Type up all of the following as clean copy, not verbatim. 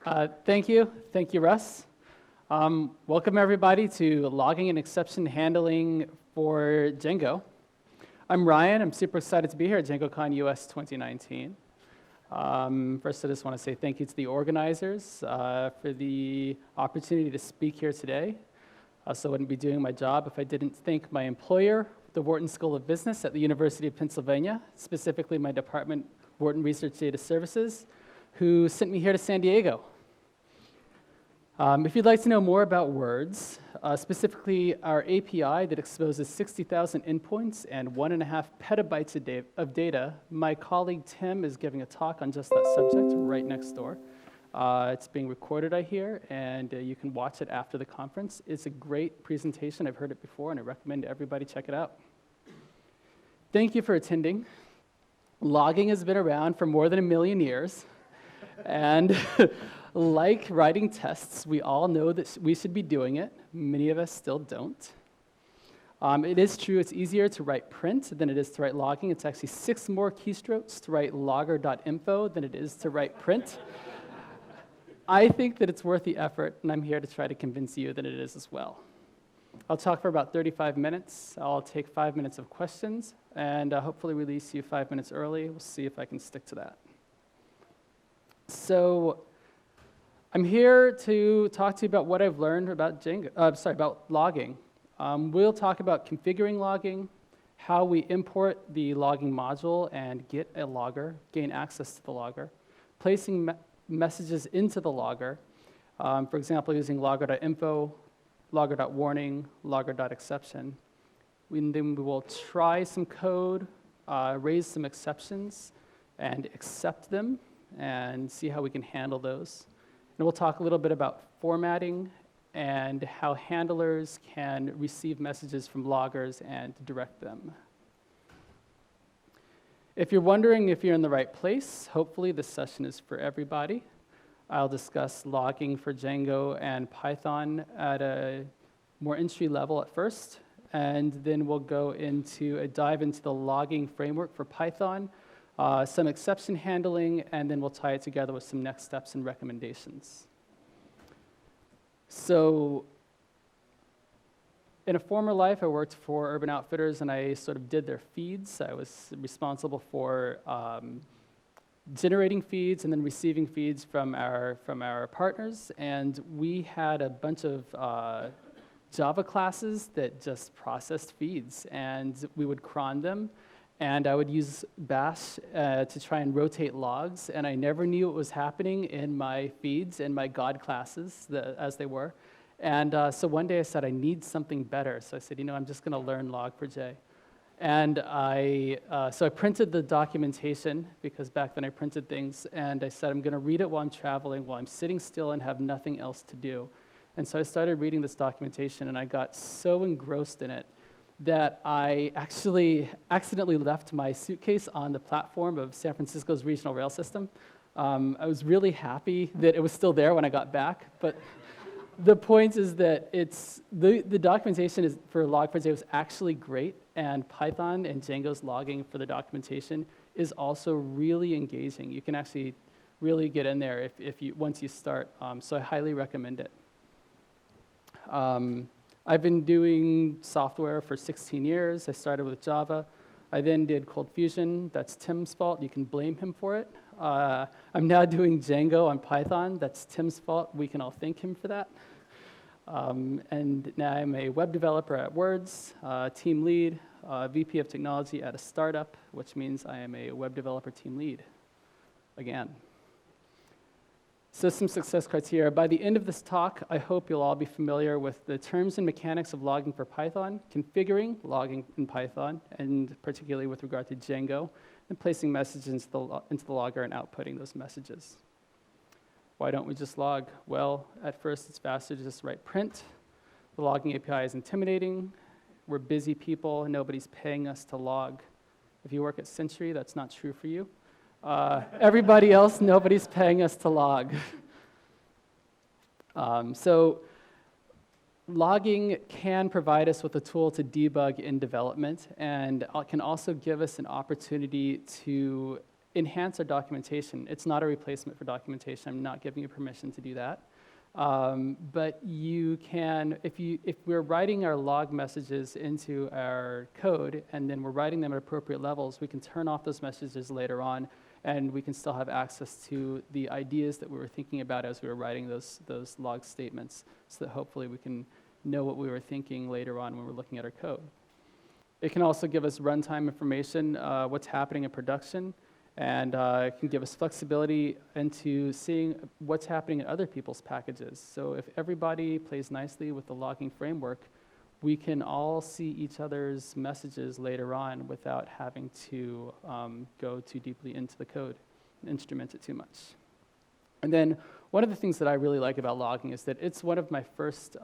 Thank you, Russ. Welcome everybody to Logging and Exception Handling for Django. I'm Ryan, I'm super excited to be here at DjangoCon US 2019. First, I just want to say thank you to the organizers for the opportunity to speak here today. I also wouldn't be doing my job if I didn't thank my employer, the Wharton School of Business at the University of Pennsylvania, specifically my department, Wharton Research Data Services, who sent me here to San Diego. If you'd like to know more about words, specifically our API that exposes 60,000 endpoints and 1.5 petabytes of data, my colleague Tim is giving a talk on just that subject right next door. It's being recorded, I hear, and you can watch it after the conference. It's a great presentation. I've heard it before, and I recommend everybody check it out. Thank you for attending. Logging has been around for more than 1 million years, and like writing tests, we all know that we should be doing it. Many of us still don't. It is true it's easier to write print than it is to write logging. It's actually 6 more keystrokes to write logger.info than it is to write print. I think that it's worth the effort, and I'm here to try to convince you that it is as well. I'll talk for about 35 minutes. I'll take 5 minutes of questions, and hopefully release you 5 minutes early. We'll see if I can stick to that. So I'm here to talk to you about what I've learned about about logging. We'll talk about configuring logging, how we import the logging module and get a logger, gain access to the logger, placing messages into the logger, for example, using logger.info, logger.warning, logger.exception. Then we will try some code, raise some exceptions, and accept them, and see how we can handle those. And we'll talk a little bit about formatting and how handlers can receive messages from loggers and direct them. If you're wondering if you're in the right place, hopefully this session is for everybody. I'll discuss logging for Django and Python at a more entry level at first, and then we'll go into a dive into the logging framework for Python, some exception handling, and then we'll tie it together with some next steps and recommendations. So in a former life, I worked for Urban Outfitters, and I sort of did their feeds. I was responsible for generating feeds and then receiving feeds from our partners, and we had a bunch of Java classes that just processed feeds, and we would cron them. And I would use bash to try and rotate logs, and I never knew what was happening in my feeds and my God classes, as they were. And so one day I said, I need something better. So I said, I'm just going to learn log4j. And so I printed the documentation, because back then I printed things, and I said, I'm going to read it while I'm traveling, while I'm sitting still and have nothing else to do. And so I started reading this documentation, and I got so engrossed in it that I actually accidentally left my suitcase on the platform of San Francisco's regional rail system. I was really happy that it was still there when I got back, but the point is that the documentation for Log4j was actually great, and Python and Django's logging for the documentation is also really engaging. You can actually really get in there once you start, so I highly recommend it. I've been doing software for 16 years. I started with Java. I then did Cold Fusion. That's Tim's fault. You can blame him for it. I'm now doing Django on Python. That's Tim's fault. We can all thank him for that. And now I'm a web developer at Words, team lead, VP of technology at a startup, which means I am a web developer team lead again. So some success criteria. By the end of this talk, I hope you'll all be familiar with the terms and mechanics of logging for Python, configuring logging in Python, and particularly with regard to Django, and placing messages into the logger and outputting those messages. Why don't we just log? Well, at first it's faster to just write print. The logging API is intimidating. We're busy people, and nobody's paying us to log. If you work at Century, that's not true for you. Everybody else, nobody's paying us to log. So logging can provide us with a tool to debug in development, and can also give us an opportunity to enhance our documentation. It's not a replacement for documentation. I'm not giving you permission to do that. But you can, if we're writing our log messages into our code and then we're writing them at appropriate levels, we can turn off those messages later on, and we can still have access to the ideas that we were thinking about as we were writing those log statements, so that hopefully we can know what we were thinking later on when we're looking at our code. It can also give us runtime information, what's happening in production, and it can give us flexibility into seeing what's happening in other people's packages. So if everybody plays nicely with the logging framework, we can all see each other's messages later on without having to go too deeply into the code and instrument it too much. And then one of the things that I really like about logging is that it's one of my first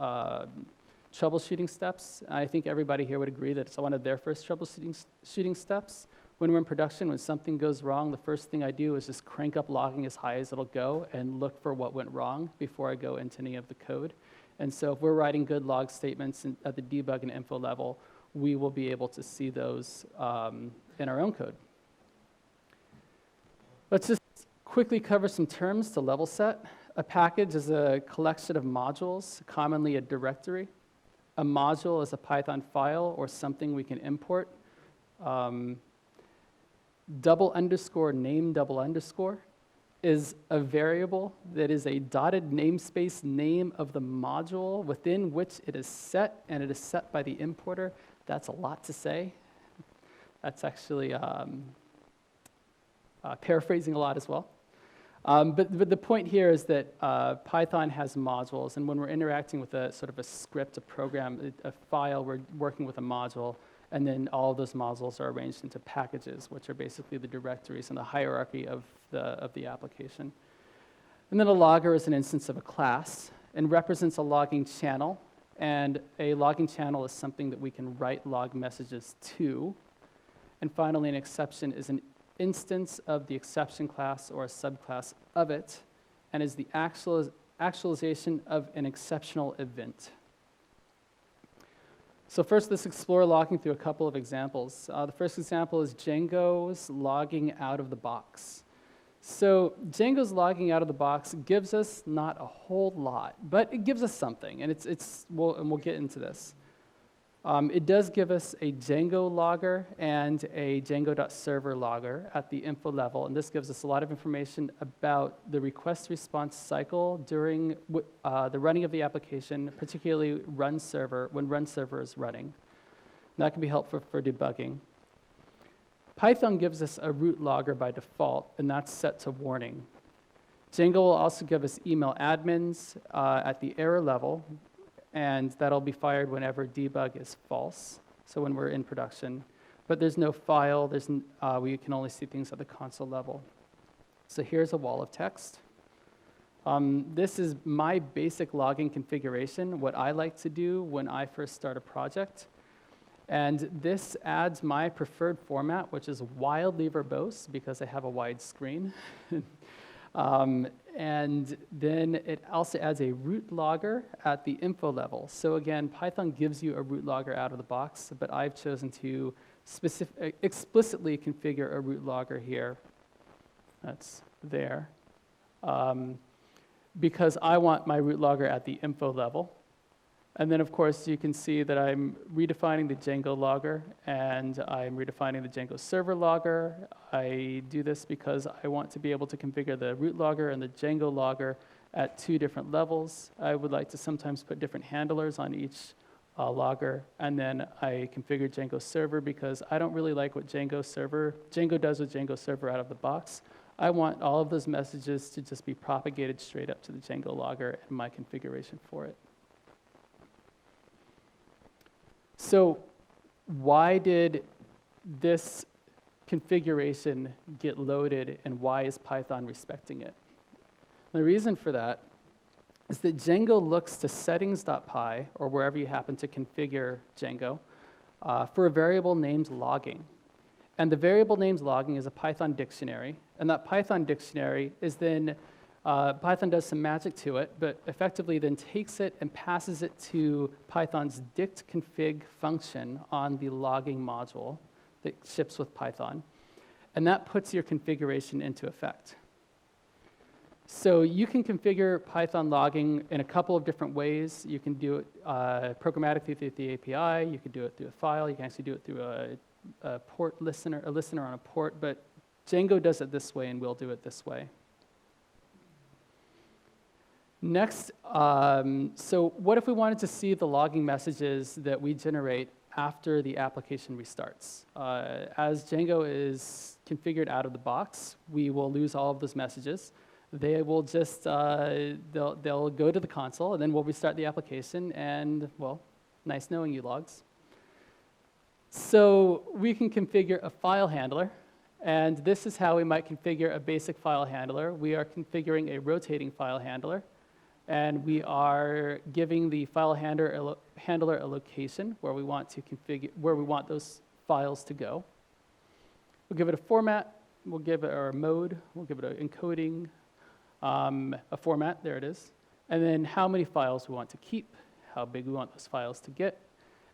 troubleshooting steps. I think everybody here would agree that it's one of their first troubleshooting steps. When we're in production, when something goes wrong, the first thing I do is just crank up logging as high as it'll go and look for what went wrong before I go into any of the code. And so if we're writing good log statements at the debug and info level, we will be able to see those in our own code. Let's just quickly cover some terms to level set. A package is a collection of modules, commonly a directory. A module is a Python file or something we can import. Double underscore name double underscore is a variable that is a dotted namespace name of the module within which it is set, and it is set by the importer. That's a lot to say. That's actually paraphrasing a lot as well. But the point here is that Python has modules, and when we're interacting with a sort of a script, a program, a file, we're working with a module, and then all of those modules are arranged into packages, which are basically the directories and the hierarchy of the application. And then a logger is an instance of a class and represents a logging channel, and a logging channel is something that we can write log messages to. And finally, an exception is an instance of the exception class or a subclass of it, and is the actualization of an exceptional event. So first, let's explore logging through a couple of examples. The first example is Django's logging out of the box. So Django's logging out of the box gives us not a whole lot, but it gives us something, and we'll get into this. It does give us a Django logger and a Django.server logger at the info level, and this gives us a lot of information about the request response cycle during the running of the application, particularly when run server is running. And that can be helpful for debugging. Python gives us a root logger by default, and that's set to warning. Django will also give us email admins at the error level, and that'll be fired whenever debug is false, so when we're in production. But there's no file, we can only see things at the console level. So here's a wall of text. This is my basic logging configuration, what I like to do when I first start a project. And this adds my preferred format, which is wildly verbose because I have a wide screen. And then it also adds a root logger at the info level. So again, Python gives you a root logger out of the box, but I've chosen to explicitly configure a root logger here. That's there. Because I want my root logger at the info level. And then, of course, you can see that I'm redefining the Django logger, and I'm redefining the Django server logger. I do this because I want to be able to configure the root logger and the Django logger at 2 different levels. I would like to sometimes put different handlers on each logger, and then I configure Django server because I don't really like what Django does with Django server out of the box. I want all of those messages to just be propagated straight up to the Django logger and my configuration for it. So why did this configuration get loaded, and why is Python respecting it? The reason for that is that Django looks to settings.py, or wherever you happen to configure Django, for a variable named logging. And the variable named logging is a Python dictionary, and that Python dictionary is then Python does some magic to it, but effectively then takes it and passes it to Python's dict config function on the logging module that ships with Python. and that puts your configuration into effect. So you can configure Python logging in a couple of different ways. You can do it programmatically through the API. You can do it through a file. You can actually do it through a port listener, a listener on a port. But Django does it this way, and we'll do it this way. Next, so what if we wanted to see the logging messages that we generate after the application restarts? As Django is configured out of the box, we will lose all of those messages. They will just, they'll go to the console, and then we'll restart the application, and, well, nice knowing you, logs. So we can configure a file handler, and this is how we might configure a basic file handler. We are configuring a rotating file handler, and we are giving the file handler a location where we want to configure, where we want those files to go. We'll give it a format, we'll give it our mode, we'll give it an encoding, a format, there it is, and then how many files we want to keep, how big we want those files to get.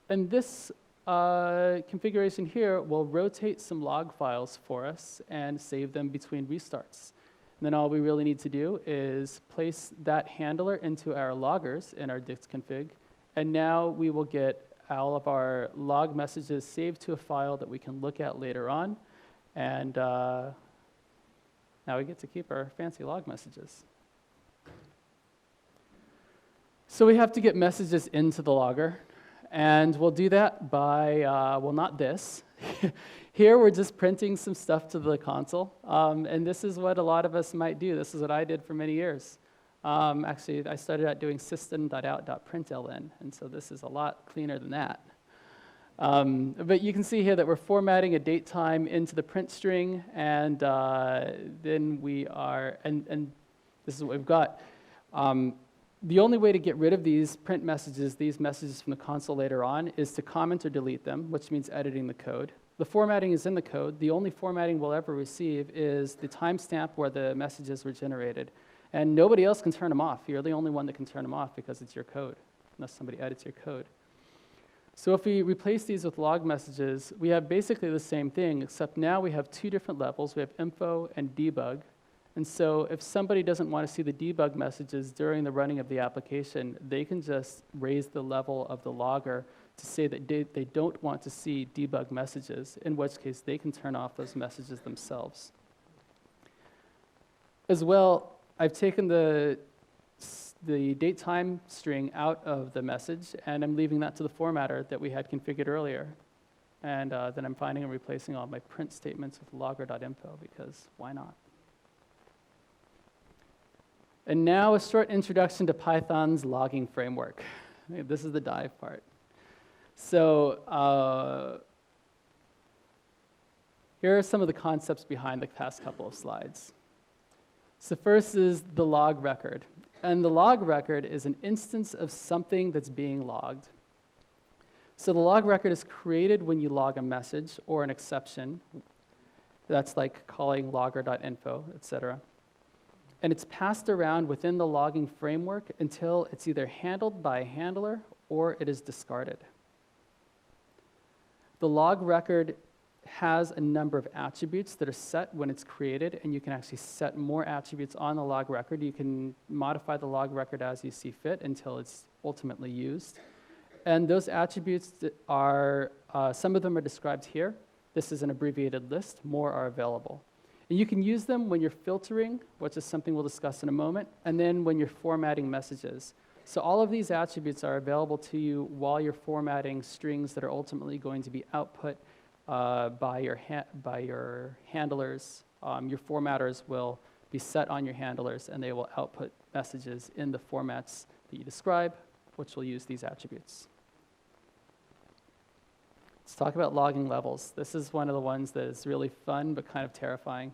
And this configuration here will rotate some log files for us and save them between restarts. And then all we really need to do is place that handler into our loggers in our dix config, and now we will get all of our log messages saved to a file that we can look at later on, and now we get to keep our fancy log messages. So we have to get messages into the logger, and we'll do that by, well, not this. Here we're just printing some stuff to the console, and this is what a lot of us might do. This is what I did for many years. Actually, I started out doing system.out.println, and so this is a lot cleaner than that. But you can see here that we're formatting a date time into the print string, and then we are, and this is what we've got. The only way to get rid of these print messages, these messages from the console later on, is to comment or delete them, which means editing the code. The formatting is in the code. The only formatting we'll ever receive is the timestamp where the messages were generated. And nobody else can turn them off. You're the only one that can turn them off because it's your code, unless somebody edits your code. So if we replace these with log messages, we have basically the same thing, except now we have two different levels. We have info and debug. And so if somebody doesn't want to see the debug messages during the running of the application, they can just raise the level of the logger to say that they don't want to see debug messages, in which case they can turn off those messages themselves. As well, I've taken the date time string out of the message, and I'm leaving that to the formatter that we had configured earlier. And then I'm finding and replacing all my print statements with logger.info, because why not? And now a short introduction to Python's logging framework. This is the dive part. So here are some of the concepts behind the past couple of slides. So first is the log record. And the log record is an instance of something that's being logged. So the log record is created when you log a message or an exception. That's like calling logger.info, etc. And it's passed around within the logging framework until it's either handled by a handler or it is discarded. The log record has a number of attributes that are set when it's created, and you can actually set more attributes on the log record. You can modify the log record as you see fit until it's ultimately used. And those attributes are, some of them are described here. This is an abbreviated list. More are available. And you can use them when you're filtering, which is something we'll discuss in a moment, and then when you're formatting messages. So all of these attributes are available to you while you're formatting strings that are ultimately going to be output by your handlers. Your formatters will be set on your handlers, and they will output messages in the formats that you describe, which will use these attributes. Let's talk about logging levels. This is one of the ones that is really fun but kind of terrifying.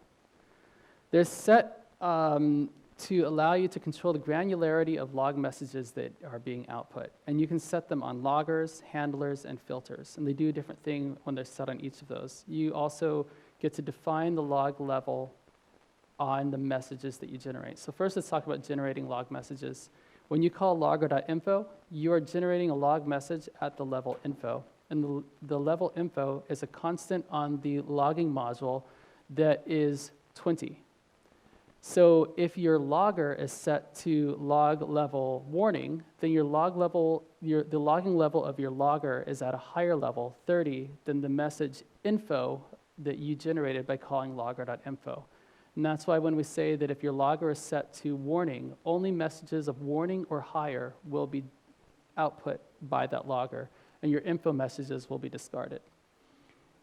They're set to allow you to control the granularity of log messages that are being output. And you can set them on loggers, handlers, and filters. And they do a different thing when they're set on each of those. You also get to define the log level on the messages that you generate. So first, let's talk about generating log messages. When you call logger.info, you are generating a log message at the level info. And the level info is a constant on the logging module that is 20. So if your logger is set to log level warning, then your log level, the logging level of your logger is at a higher level, 30, than the message info that you generated by calling logger.info. And that's why when we say that if your logger is set to warning, only messages of warning or higher will be output by that logger, and your info messages will be discarded.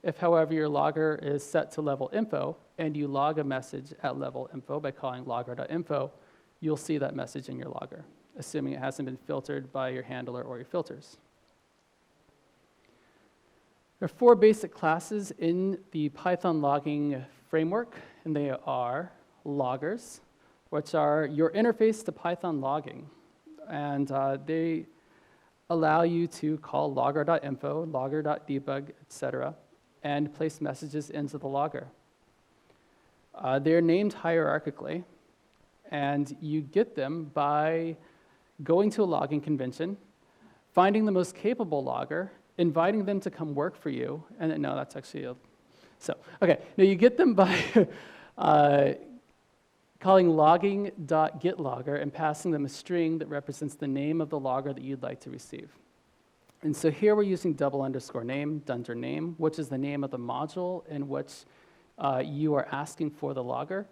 If, however, your logger is set to level info, and you log a message at level info by calling logger.info, you'll see that message in your logger, assuming it hasn't been filtered by your handler or your filters. There are 4 basic classes in the Python logging framework, and they are loggers, which are your interface to Python logging. And they allow you to call logger.info, logger.debug, etc., and place messages into the logger. They're named hierarchically, and you get them by going to a logging convention, finding the most capable logger, inviting them to come work for you, and no, that's actually okay. Now you get them by calling logging.getLogger and passing them a string that represents the name of the logger that you'd like to receive. And so here we're using _name, dunder name, which is the name of the module in which you are asking for the logger.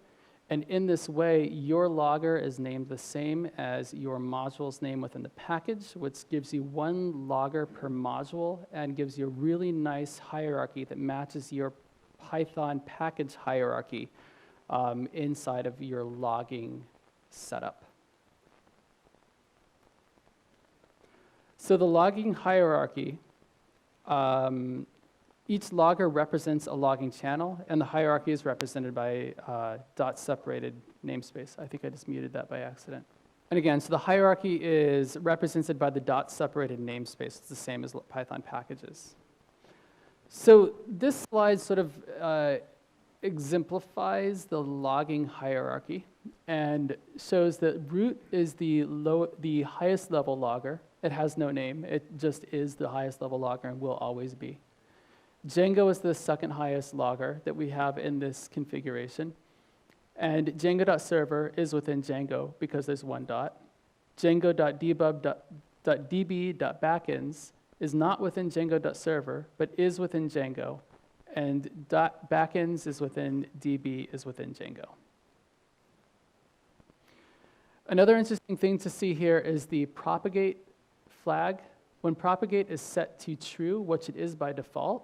And in this way, your logger is named the same as your module's name within the package, which gives you 1 logger per module and gives you a really nice hierarchy that matches your Python package hierarchy inside of your logging setup. So the logging hierarchy, each logger represents a logging channel, and the hierarchy is represented by dot-separated namespace. I think I just muted that by accident. And again, so the hierarchy is represented by the dot-separated namespace. It's the same as Python packages. So this slide sort of exemplifies the logging hierarchy and shows that root is the highest level logger. It has no name. It just is the highest level logger and will always be. Django is the second highest logger that we have in this configuration. And Django.server is within Django because there's 1 dot. Django.debug.db.backends is not within Django.server, but is within Django. And .backends is within DB is within Django. Another interesting thing to see here is the propagate flag. When propagate is set to true, which it is by default,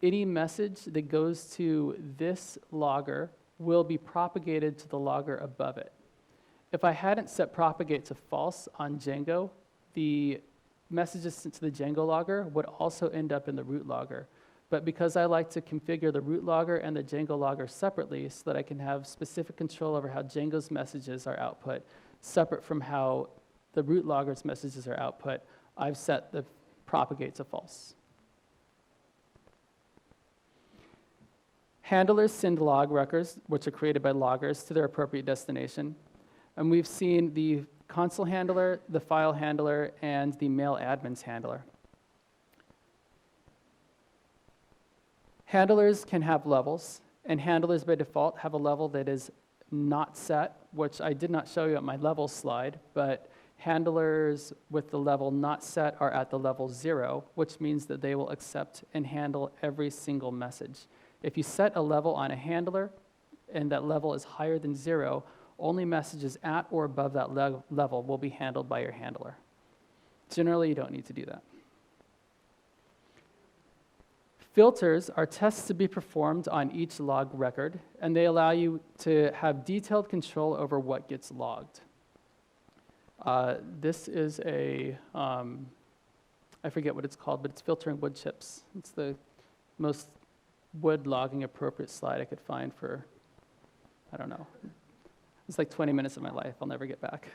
any message that goes to this logger will be propagated to the logger above it. If I hadn't set propagate to false on Django, the messages sent to the Django logger would also end up in the root logger. But because I like to configure the root logger and the Django logger separately so that I can have specific control over how Django's messages are output, separate from how the root logger's messages are output, I've set the propagate to false. Handlers send log records, which are created by loggers, to their appropriate destination. And we've seen the console handler, the file handler, and the mail admins handler. Handlers can have levels, and handlers by default have a level that is not set, which I did not show you at my level slide, but handlers with the level not set are at the level 0, which means that they will accept and handle every single message. If you set a level on a handler and that level is higher than 0, only messages at or above that level will be handled by your handler. Generally, you don't need to do that. Filters are tests to be performed on each log record, and they allow you to have detailed control over what gets logged. This is a, I forget what it's called, but it's filtering wood chips. It's the most wood logging appropriate slide I could find for, I don't know. It's like 20 minutes of my life I'll never get back.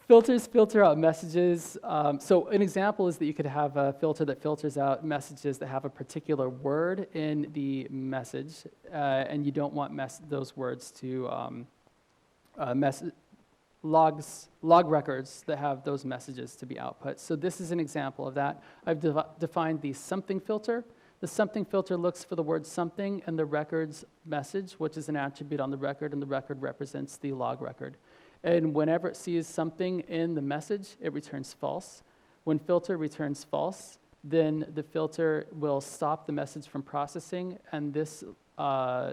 Filters filter out messages. So an example is that you could have a filter that filters out messages that have a particular word in the message, and you don't want those words to log records that have those messages to be output. So this is an example of that. I've defined the something filter The something filter looks for the word something in the record's message, which is an attribute on the record, and the record represents the log record. And whenever it sees something in the message, it returns false. When filter returns false, then the filter will stop the message from processing, and this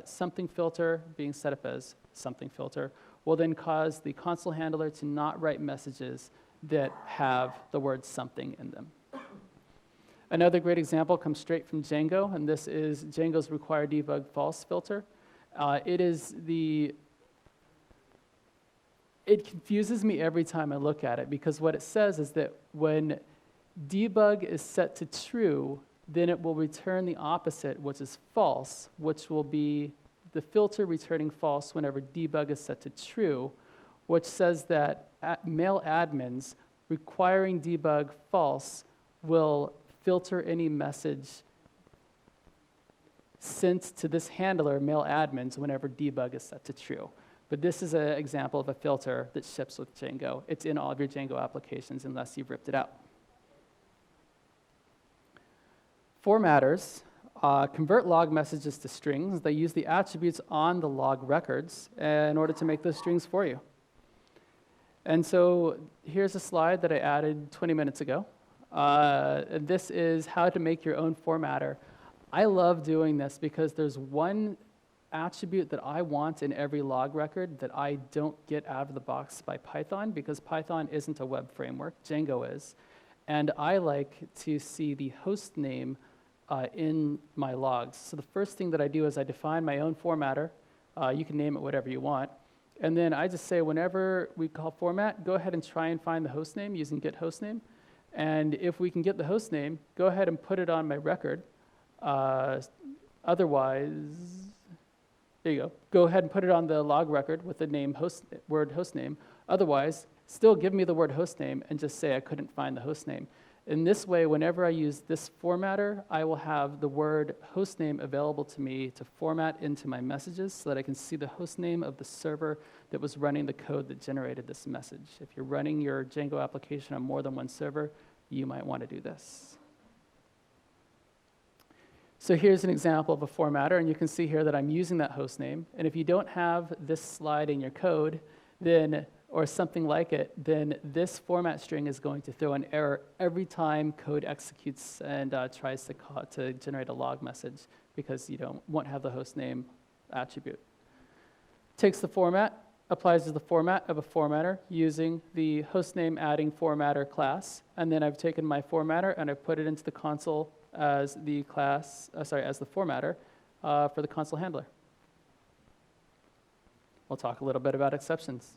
something filter, being set up as something filter, will then cause the console handler to not write messages that have the word something in them. Another great example comes straight from Django, and this is Django's require debug false filter. It confuses me every time I look at it, because what it says is that when debug is set to true, then it will return the opposite, which is false, which will be the filter returning false whenever debug is set to true, which says that mail admins requiring debug false will filter any message sent to this handler, mail admins, whenever debug is set to true. But this is an example of a filter that ships with Django. It's in all of your Django applications unless you've ripped it out. Formatters convert log messages to strings. They use the attributes on the log records in order to make those strings for you. And so here's a slide that I added 20 minutes ago. This is how to make your own formatter. I love doing this because there's one attribute that I want in every log record that I don't get out of the box by Python, because Python isn't a web framework, Django is. And I like to see the host name in my logs. So the first thing that I do is I define my own formatter. You can name it whatever you want. And then I just say whenever we call format, go ahead and try and find the host name using get host name. And if we can get the host name, go ahead and put it on my record. Otherwise, there you go. Go ahead and put it on the log record with the name word host name. Otherwise, still give me the word host name and just say I couldn't find the host name. In this way, whenever I use this formatter, I will have the word host name available to me to format into my messages so that I can see the host name of the server that was running the code that generated this message. If you're running your Django application on more than one server, you might want to do this. So here's an example of a formatter, and you can see here that I'm using that host name. And if you don't have this slide in your code, then or something like it, then this format string is going to throw an error every time code executes and tries to generate a log message, because you won't have the host name attribute. Takes the format, applies to the format of a formatter using the hostname adding formatter class, and then I've taken my formatter and I've put it into the console as the class, as the formatter for the console handler. We'll talk a little bit about exceptions.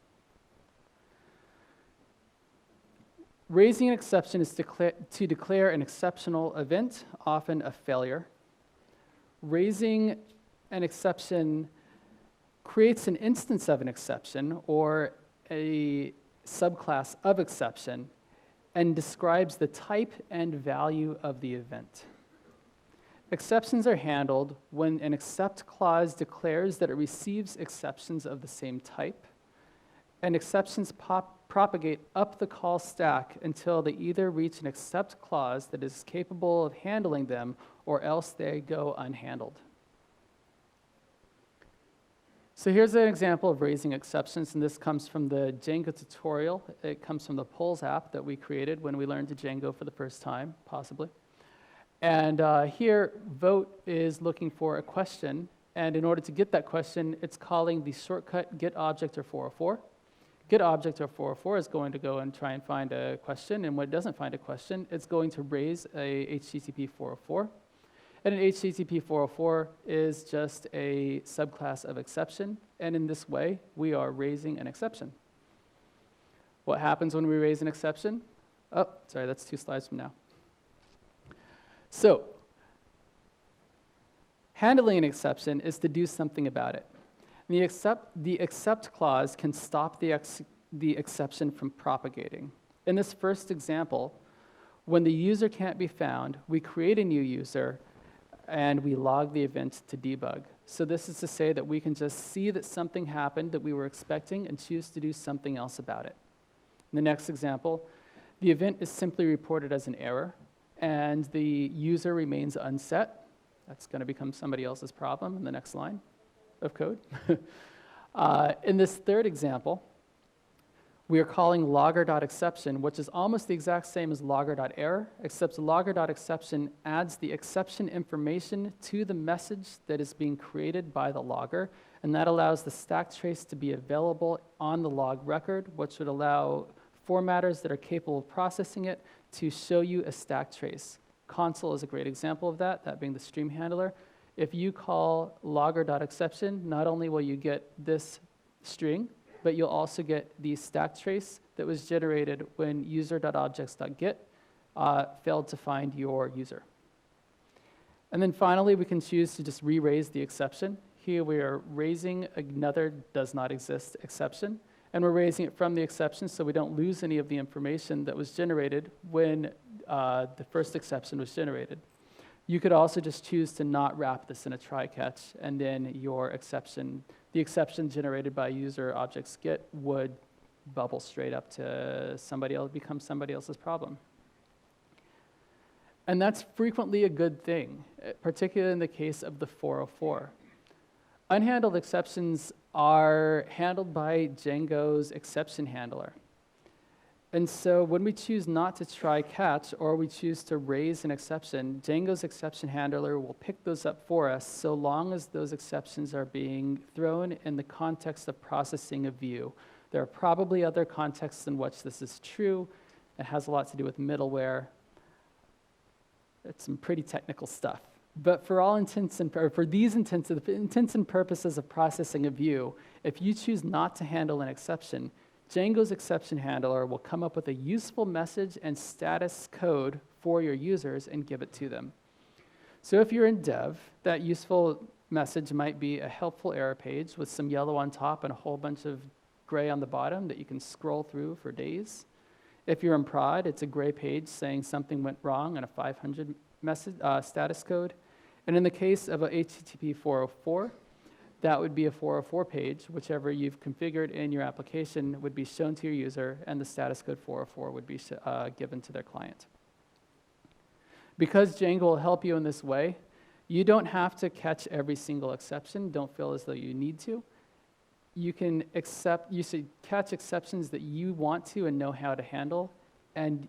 Raising an exception is to declare an exceptional event, often a failure. Raising an exception creates an instance of an exception or a subclass of exception and describes the type and value of the event. Exceptions are handled when an accept clause declares that it receives exceptions of the same type, and exceptions propagate up the call stack until they either reach an accept clause that is capable of handling them, or else they go unhandled. So here's an example of raising exceptions, and this comes from the Django tutorial. It comes from the polls app that we created when we learned Django for the first time, possibly. And here, vote is looking for a question, and in order to get that question, it's calling the shortcut getObject_404. GetObject_404 is going to go and try and find a question, and when it doesn't find a question, it's going to raise a HTTP 404. And an HTTP 404 is just a subclass of exception, and in this way, we are raising an exception. What happens when we raise an exception? Oh, sorry, that's 2 slides from now. So, handling an exception is to do something about it. The accept clause can stop the exception from propagating. In this first example, when the user can't be found, we create a new user and we log the event to debug. So this is to say that we can just see that something happened that we were expecting and choose to do something else about it. In the next example, the event is simply reported as an error and the user remains unset. That's going to become somebody else's problem in the next line of code. In this third example, we are calling logger.exception, which is almost the exact same as logger.error, except logger.exception adds the exception information to the message that is being created by the logger, and that allows the stack trace to be available on the log record, which would allow formatters that are capable of processing it to show you a stack trace. Console is a great example of that, that being the stream handler. If you call logger.exception, not only will you get this string, but you'll also get the stack trace that was generated when user.objects.get failed to find your user. And then finally, we can choose to just re-raise the exception. Here we are raising another does not exist exception, and we're raising it from the exception so we don't lose any of the information that was generated when the first exception was generated. You could also just choose to not wrap this in a try-catch, and then your exception, the exception generated by user objects get would bubble straight up to somebody else, become somebody else's problem. And that's frequently a good thing, particularly in the case of the 404. Unhandled exceptions are handled by Django's exception handler. And so when we choose not to try catch or we choose to raise an exception, Django's exception handler will pick those up for us so long as those exceptions are being thrown in the context of processing a view. There are probably other contexts in which this is true. It has a lot to do with middleware. It's some pretty technical stuff. But for all intents and for these intents and purposes of processing a view, if you choose not to handle an exception, Django's exception handler will come up with a useful message and status code for your users and give it to them. So if you're in dev, that useful message might be a helpful error page with some yellow on top and a whole bunch of gray on the bottom that you can scroll through for days. If you're in prod, it's a gray page saying something went wrong and a 500 message, status code. And in the case of a HTTP 404, that would be a 404 page. Whichever you've configured in your application would be shown to your user, and the status code 404 would be given to their client. Because Django will help you in this way, you don't have to catch every single exception. Don't feel as though you need to. You can catch exceptions that you want to and know how to handle, and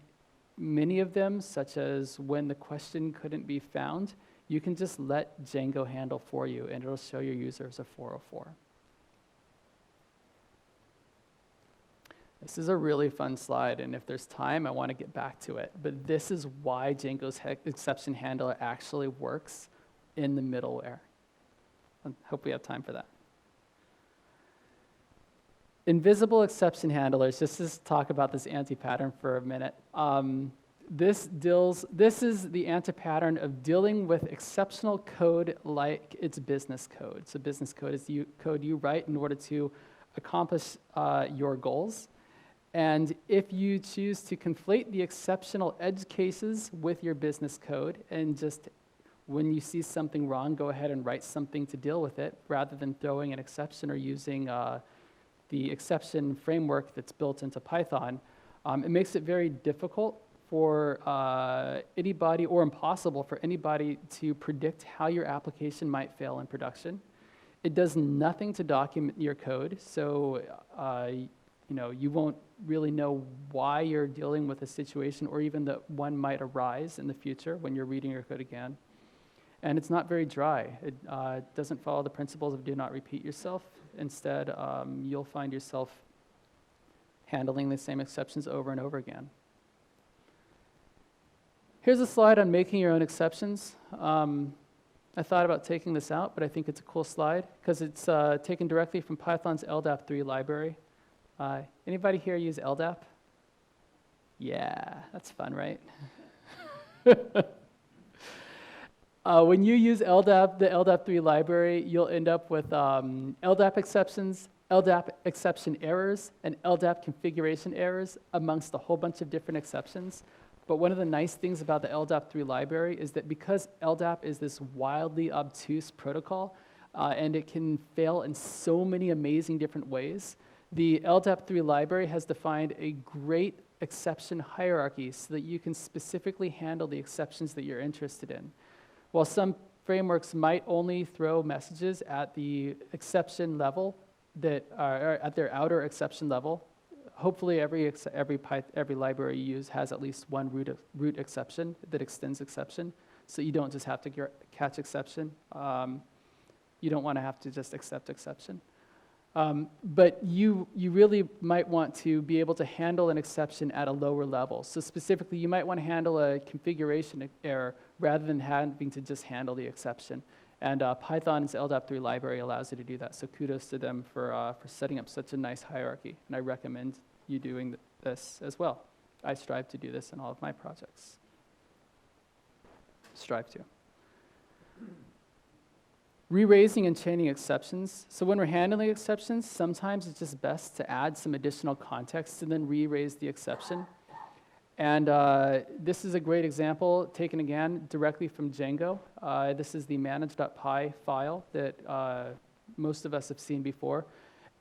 many of them, such as when the question couldn't be found, you can just let Django handle for you, and it'll show your users a 404. This is a really fun slide, and if there's time, I want to get back to it. But this is why Django's exception handler actually works in the middleware. I hope we have time for that. Invisible exception handlers, just to talk about this anti-pattern for a minute. This is the anti-pattern of dealing with exceptional code like it's business code. So business code is code you write in order to accomplish your goals. And if you choose to conflate the exceptional edge cases with your business code and just when you see something wrong, go ahead and write something to deal with it rather than throwing an exception or using the exception framework that's built into Python, it makes it very difficult for anybody, or impossible for anybody, to predict how your application might fail in production. It does nothing to document your code, so you won't really know why you're dealing with a situation, or even that one might arise in the future when you're reading your code again. And it's not very dry. It doesn't follow the principles of do not repeat yourself. Instead, you'll find yourself handling the same exceptions over and over again. Here's a slide on making your own exceptions. I thought about taking this out, but I think it's a cool slide because it's taken directly from Python's LDAP3 library. Anybody here use LDAP? Yeah, that's fun, right? When you use LDAP, the LDAP3 library, you'll end up with LDAP exceptions, LDAP exception errors, and LDAP configuration errors amongst a whole bunch of different exceptions. But one of the nice things about the LDAP3 library is that because LDAP is this wildly obtuse protocol, and it can fail in so many amazing different ways, the LDAP3 library has defined a great exception hierarchy so that you can specifically handle the exceptions that you're interested in. While some frameworks might only throw messages at the exception level that are at their outer exception level. Hopefully every library you use has at least one root exception that extends exception, so you don't just have to catch exception. You don't want to have to just accept exception. But you really might want to be able to handle an exception at a lower level. So specifically, you might want to handle a configuration error rather than having to just handle the exception. And Python's LDAP3 library allows you to do that. So kudos to them for setting up such a nice hierarchy. And I recommend you doing this as well. I strive to do this in all of my projects. Strive to. Re-raising and chaining exceptions. So when we're handling exceptions, sometimes it's just best to add some additional context and then re-raise the exception. And this is a great example taken again directly from Django. This is the manage.py file that most of us have seen before.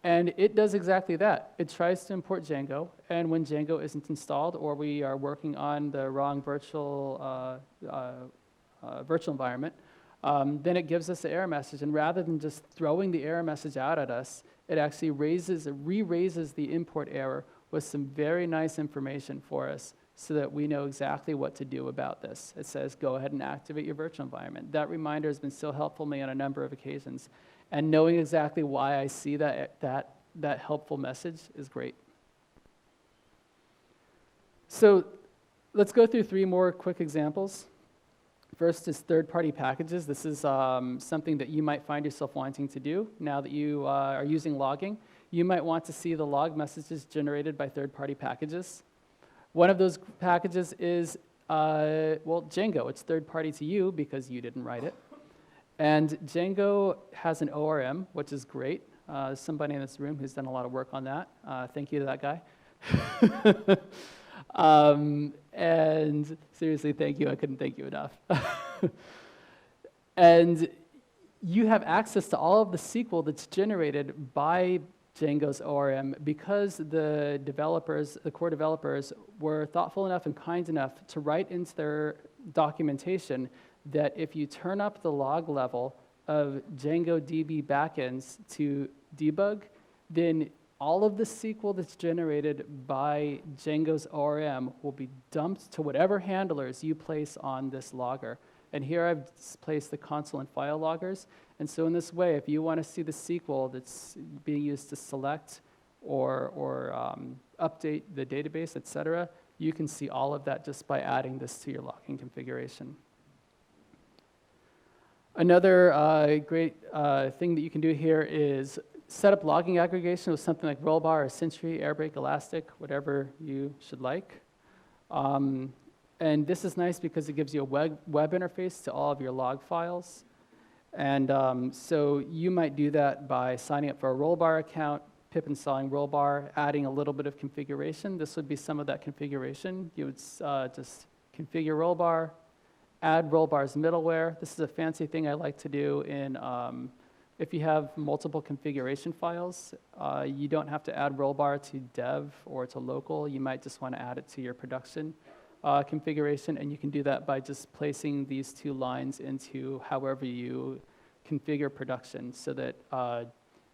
And it does exactly that. It tries to import Django, and when Django isn't installed or we are working on the wrong virtual environment, then it gives us an error message. And rather than just throwing the error message out at us, it actually re-raises the import error with some very nice information for us so that we know exactly what to do about this. It says, go ahead and activate your virtual environment. That reminder has been so helpful to me on a number of occasions. And knowing exactly why I see that helpful message is great. So let's go through 3 more quick examples. First is third-party packages. This is something that you might find yourself wanting to do now that you are using logging. You might want to see the log messages generated by third-party packages. One of those packages is, Django. It's third-party to you because you didn't write it. And Django has an ORM, which is great. Somebody in this room who's done a lot of work on that. Thank you to that guy. And seriously, thank you. I couldn't thank you enough. And you have access to all of the SQL that's generated by Django's ORM because the developers, the core developers, were thoughtful enough and kind enough to write into their documentation that if you turn up the log level of Django DB backends to debug, then all of the SQL that's generated by Django's ORM will be dumped to whatever handlers you place on this logger. And here I've placed the console and file loggers. And so in this way, if you want to see the SQL that's being used to select or update the database, et cetera, you can see all of that just by adding this to your logging configuration. Another great thing that you can do here is set up logging aggregation with something like Rollbar or Sentry, Airbrake, Elastic, whatever you should like. And this is nice because it gives you a web interface to all of your log files. And so you might do that by signing up for a Rollbar account, pip installing Rollbar, adding a little bit of configuration. This would be some of that configuration. You would just configure Rollbar, add Rollbar's middleware. This is a fancy thing I like to do in if you have multiple configuration files, you don't have to add Rollbar to dev or to local. You might just want to add it to your production configuration, and you can do that by just placing these 2 lines into however you configure production so that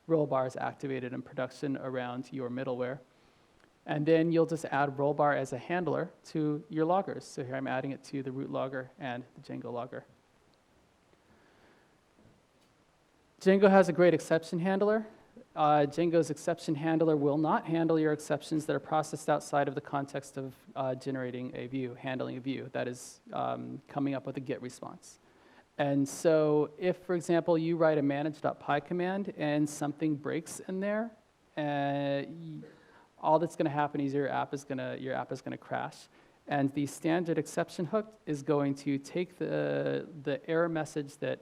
Rollbar is activated in production around your middleware. And then you'll just add Rollbar as a handler to your loggers. So here I'm adding it to the root logger and the Django logger. Django has a great exception handler. Django's exception handler will not handle your exceptions that are processed outside of the context of generating a view, handling a view that is coming up with a GET response. And so if, for example, you write a manage.py command and something breaks in there, all that's going to happen is your app is going to crash. And the standard exception hook is going to take the error message that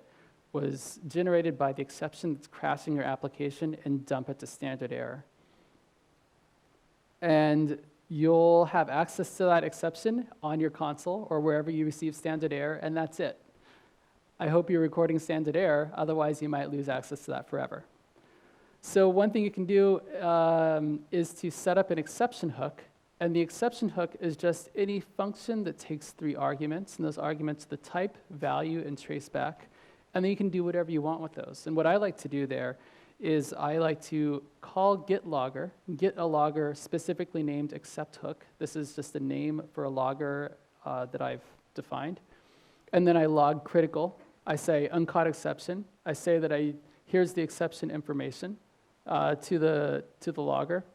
was generated by the exception that's crashing your application and dump it to standard error. And you'll have access to that exception on your console or wherever you receive standard error, and that's it. I hope you're recording standard error, otherwise you might lose access to that forever. So one thing you can do is to set up an exception hook, and the exception hook is just any function that takes 3 arguments, and those arguments are the type, value, and traceback. And then you can do whatever you want with those. And what I like to do there is I like to call get a logger specifically named accept hook. This is just a name for a logger that I've defined. And then I log critical. I say uncaught exception. I say that here's the exception information to the logger.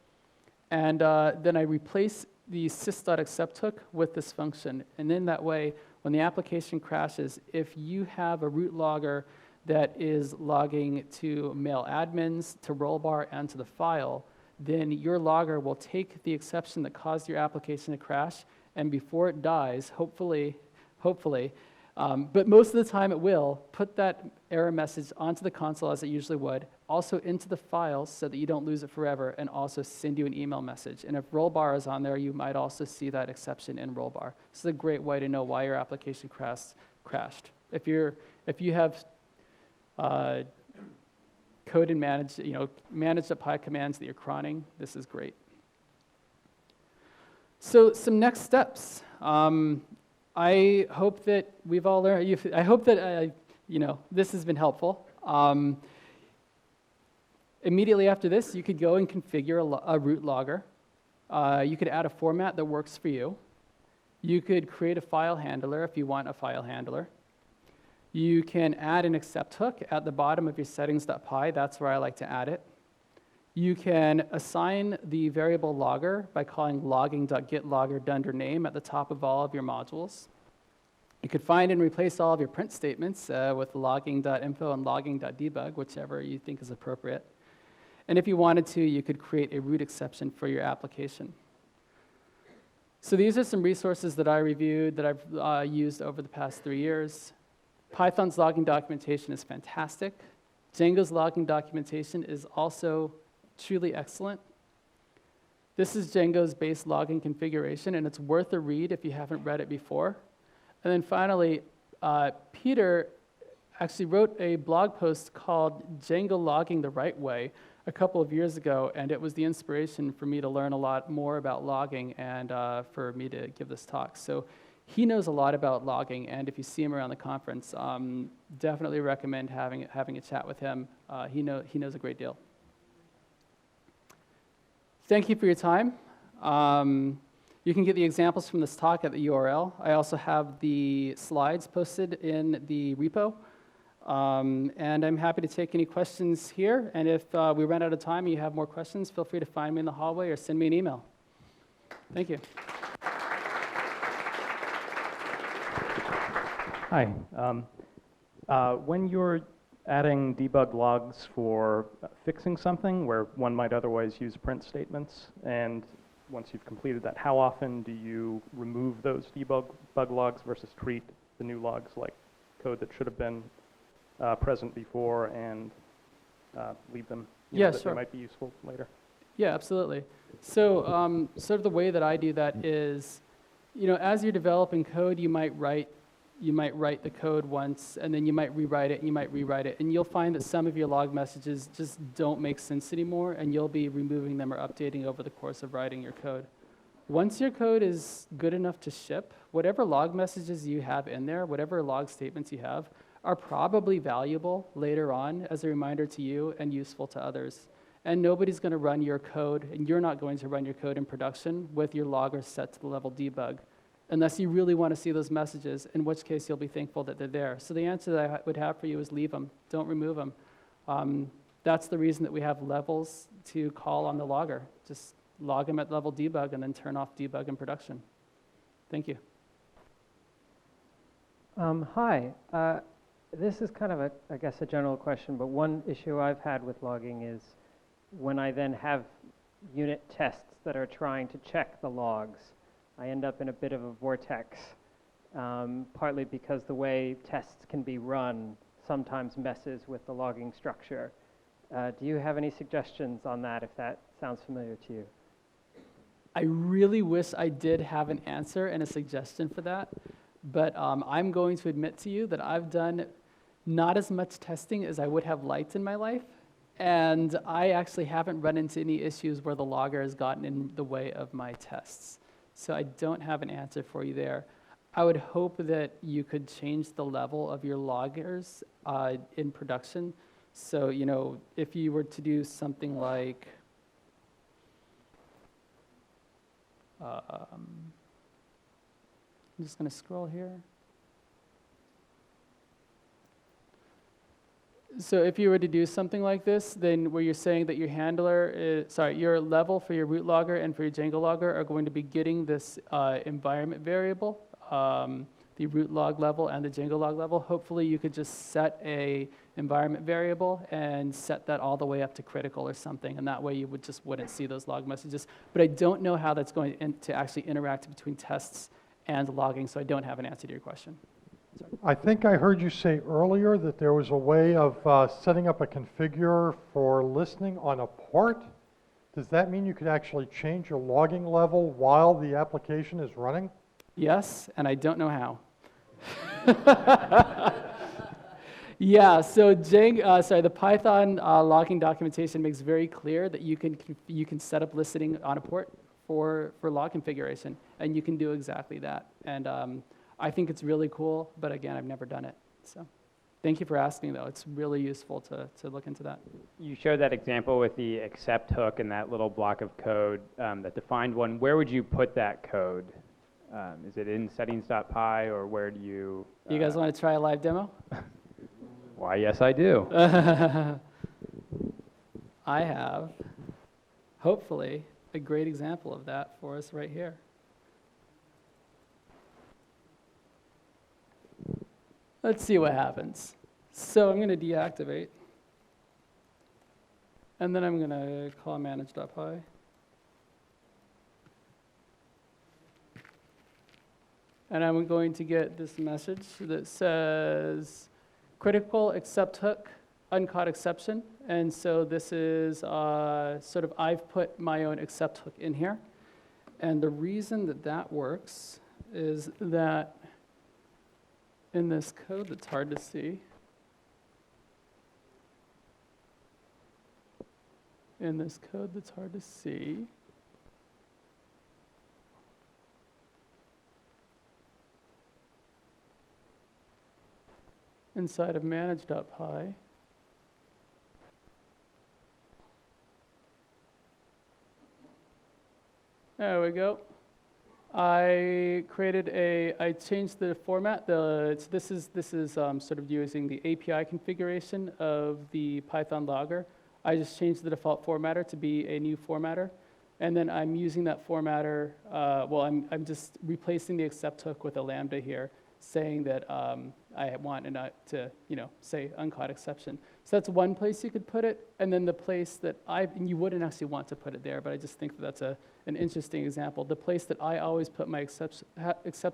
And then I replace the sys.accept hook with this function. And then that way, when the application crashes, if you have a root logger that is logging to mail admins, to rollbar, and to the file, then your logger will take the exception that caused your application to crash, and before it dies, hopefully, but most of the time it will, put that error message onto the console as it usually would, also into the files so that you don't lose it forever, and also send you an email message. And if rollbar is on there, you might also see that exception in rollbar. This is a great way to know why your application crashed. If you have code and managed up high commands that you're cronning, this is great. So some next steps. I hope that we've all learned. I hope that this has been helpful. Immediately after this, you could go and configure a root logger. You could add a format that works for you. You could create a file handler if you want a file handler. You can add an accept hook at the bottom of your settings.py. That's where I like to add it. You can assign the variable logger by calling logging.getLogger_name at the top of all of your modules. You could find and replace all of your print statements with logging.info and logging.debug, whichever you think is appropriate. And if you wanted to, you could create a root exception for your application. So these are some resources that I reviewed that I've used over the past 3 years. Python's logging documentation is fantastic. Django's logging documentation is also truly excellent. This is Django's base logging configuration, and it's worth a read if you haven't read it before. And then finally, Peter actually wrote a blog post called Django Logging the Right Way a couple of years ago, and it was the inspiration for me to learn a lot more about logging and for me to give this talk. So he knows a lot about logging, and if you see him around the conference, definitely recommend having a chat with him. He knows a great deal. Thank you for your time. You can get the examples from this talk at the URL. I also have the slides posted in the repo. And I'm happy to take any questions here. And if we run out of time and you have more questions, feel free to find me in the hallway or send me an email. Thank you. Hi. When you're adding debug logs for fixing something where one might otherwise use print statements, and once you've completed that, how often do you remove those debug logs versus treat the new logs like code that should have been present before and leave them that they might be useful later? Yeah, absolutely. So sort of the way that I do that is, as you're developing code, you might write the code once, and then you might rewrite it, and you'll find that some of your log messages just don't make sense anymore, and you'll be removing them or updating over the course of writing your code. Once your code is good enough to ship, whatever log messages you have in there, whatever log statements you have, are probably valuable later on as a reminder to you and useful to others. And nobody's going to run your code, and you're not going to run your code in production with your logger set to the level debug, unless you really want to see those messages, in which case you'll be thankful that they're there. So the answer that I would have for you is leave them. Don't remove them. That's the reason that we have levels to call on the logger. Just log them at level debug and then turn off debug in production. Thank you. Hi. This is kind of I guess a general question, but one issue I've had with logging is when I then have unit tests that are trying to check the logs, I end up in a bit of a vortex, partly because the way tests can be run sometimes messes with the logging structure. Do you have any suggestions on that, if that sounds familiar to you? I really wish I did have an answer and a suggestion for that, but I'm going to admit to you that I've done not as much testing as I would have liked in my life, and I actually haven't run into any issues where the logger has gotten in the way of my tests. So I don't have an answer for you there. I would hope that you could change the level of your loggers in production. So, you know, if you were to do something like, I'm just going to scroll here. So if you were to do something like this, then where you're saying that your your level for your root logger and for your Django logger are going to be getting this environment variable, the root log level and the Django log level, hopefully you could just set a environment variable and set that all the way up to critical or something, and that way you wouldn't see those log messages. But I don't know how that's going to actually interact between tests and logging, so I don't have an answer to your question. Sorry. I think I heard you say earlier that there was a way of setting up a configure for listening on a port. Does that mean you could actually change your logging level while the application is running? Yes, and I don't know how. Yeah, so the Python logging documentation makes very clear that you can set up listening on a port for log configuration, and you can do exactly that. And I think it's really cool, but again, I've never done it. So thank you for asking, though. It's really useful to look into that. You showed that example with the accept hook and that little block of code that defined one. Where would you put that code? Is it in settings.py, or where do you... You guys want to try a live demo? Why, yes, I do. I have, hopefully, a great example of that for us right here. Let's see what happens. So I'm going to deactivate. And then I'm going to call manage.py. And I'm going to get this message that says critical accept hook, uncaught exception. And so this is sort of, I've put my own accept hook in here. And the reason that that works is that in this code that's hard to see, inside of manage.py, there we go. I changed the format. This is sort of using the API configuration of the Python logger. I just changed the default formatter to be a new formatter. And then I'm using that formatter, I'm just replacing the accept hook with a lambda here, saying that I want to, say uncaught exception. So that's one place you could put it, and then the place that and you wouldn't actually want to put it there, but I just think that that's an interesting example. The place that I always put my accept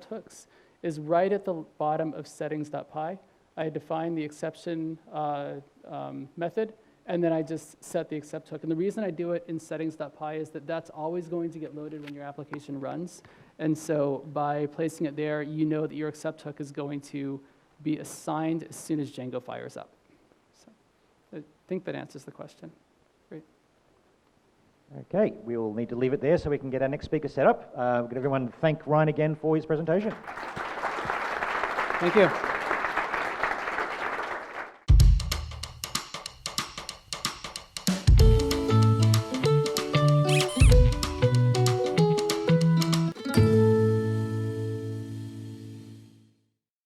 hooks is right at the bottom of settings.py. I define the exception method, and then I just set the accept hook. And the reason I do it in settings.py is that that's always going to get loaded when your application runs. And so by placing it there, you know that your accept hook is going to be assigned as soon as Django fires up. So I think that answers the question. Great. Okay, we'll need to leave it there so we can get our next speaker set up. Could everyone thank Ryan again for his presentation? Thank you.